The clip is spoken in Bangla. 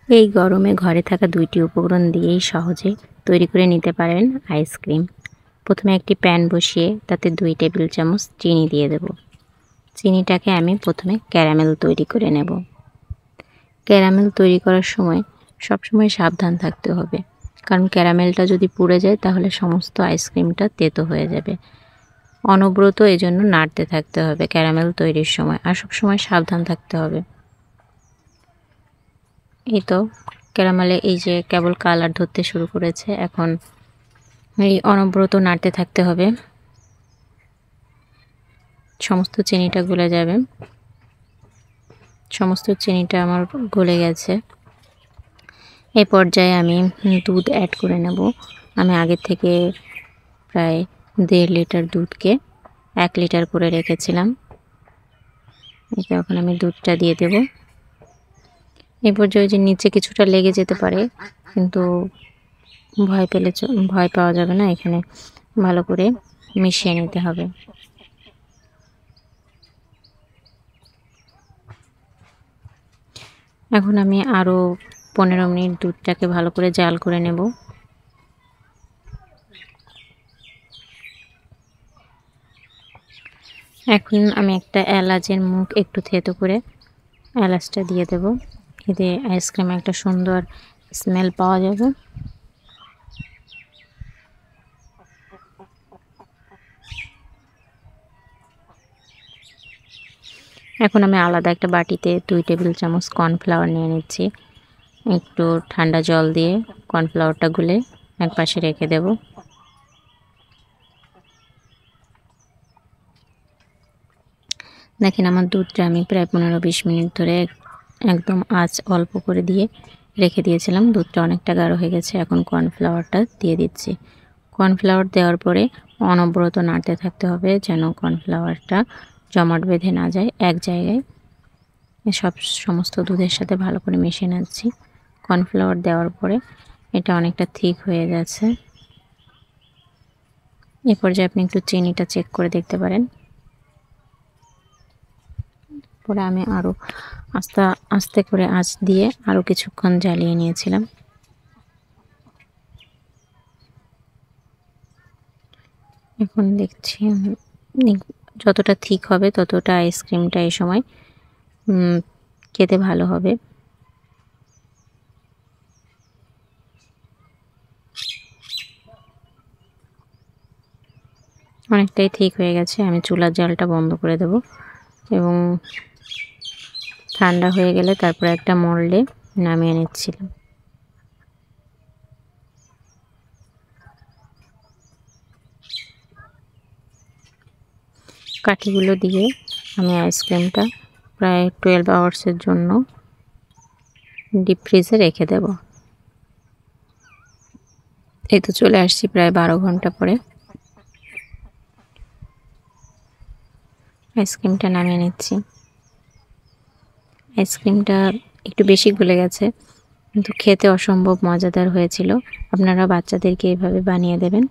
এই গরমে ঘরে থাকা ২টি উপকরণ দিয়েই সহজে তৈরি করে নিতে পারেন আইসক্রিম। প্রথমে একটি প্যান বসিয়ে তাতে ২ টেবিল চামচ চিনি দিয়ে দেব। চিনিটাকে আমি প্রথমে ক্যারামেল তৈরি করে নেব। ক্যারামেল তৈরি করার সময় সবসময় সাবধান থাকতে হবে, কারণ ক্যারামেলটা যদি পুড়ে যায় তাহলে সমস্ত আইসক্রিমটা তেতো হয়ে যাবে। অনবরত এজন্য নাড়তে থাকতে হবে ক্যারামেল তৈরির সময়, আর সবসময় সাবধান থাকতে হবে। এই তো ক্যারামেলে এই যে কেবল কালার ধরতে শুরু করেছে, এখন এই অনবরত নাড়তে থাকতে হবে। সমস্ত চিনিটা গলে যাবে। সমস্ত চিনিটা আমার গলে গেছে। এই পর্যায়ে আমি দুধ অ্যাড করে নেব। আমি আগে থেকে প্রায় 1.5 লিটার দুধকে 1 লিটার করে রেখেছিলাম। এখন আমি দুধটা দিয়ে দেব। এই পর্যায়ে যে নিচে কিছুটা লেগে যেতে পারে, কিন্তু ভয় পাওয়া যাবে না। এখানে ভালো করে মিশিয়ে নিতে হবে। এখন আমি আরও 15 মিনিট দুধটাকে ভালো করে জাল করে নেব। এখন আমি একটা এলাচের মুখ একটু থেতো করে এলাচটা দিয়ে দেব। এতে আইসক্রিমে একটা সুন্দর স্মেল পাওয়া যাবে। এখন আমি আলাদা একটা বাটিতে 2 টেবিল চামচ কর্নফ্লাওয়ার নিয়ে নিচ্ছি। একটু ঠান্ডা জল দিয়ে কর্নফ্লাওয়ারটা গুলে একপাশে রেখে দেব। দেখেন আমার দুধটা আমি প্রায় 15-20 মিনিট ধরে একদম আঁচ অল্প করে দিয়ে রেখে দিয়েছিলাম। দুধটা অনেকটা গাঢ় হয়ে গেছে। এখন কর্নফ্লাওয়ারটা দিয়ে দিচ্ছি। কর্নফ্লাওয়ার দেওয়ার পরে অনবরত নাড়তে থাকতে হবে, যেন কর্নফ্লাওয়ারটা জমাট বেঁধে না যায় এক জায়গায়। সমস্ত দুধের সাথে ভালো করে মিশিয়ে নিচ্ছি। কর্নফ্লাওয়ার দেওয়ার পরে এটা অনেকটা থিক হয়ে গেছে। এই পর্যায়ে আপনি একটু চিনিটা চেক করে দেখতে পারেন। পরে আমি আরও আস্তে আস্তে করে আঁচ দিয়ে আরও কিছুক্ষণ জ্বালিয়ে নিয়েছিলাম। এখন দেখছি যতটা থিক হবে ততটা আইসক্রিমটা এই সময় খেতে ভালো হবে। অনেকটাই ঠিক হয়ে গেছে। আমি চুলার জালটা বন্ধ করে দেব এবং ঠান্ডা হয়ে গেলে তারপরে একটা মোল্ডে নামিয়ে নিচ্ছিলাম। কাঠিগুলো দিয়ে আমি আইসক্রিমটা প্রায় 12 আওয়ার্সের জন্য ডিপ ফ্রিজে রেখে দেব। এই তো চলে আসছি প্রায় 12 ঘন্টা পরে। আইসক্রিমটা নামিয়ে নিচ্ছি। আইসক্রিমটা একটু বেশি গলে গেছে, কিন্তু খেতে অসম্ভব মজাদার হয়েছিল। আপনারা বাচ্চাদেরকে এভাবে বানিয়ে দেবেন।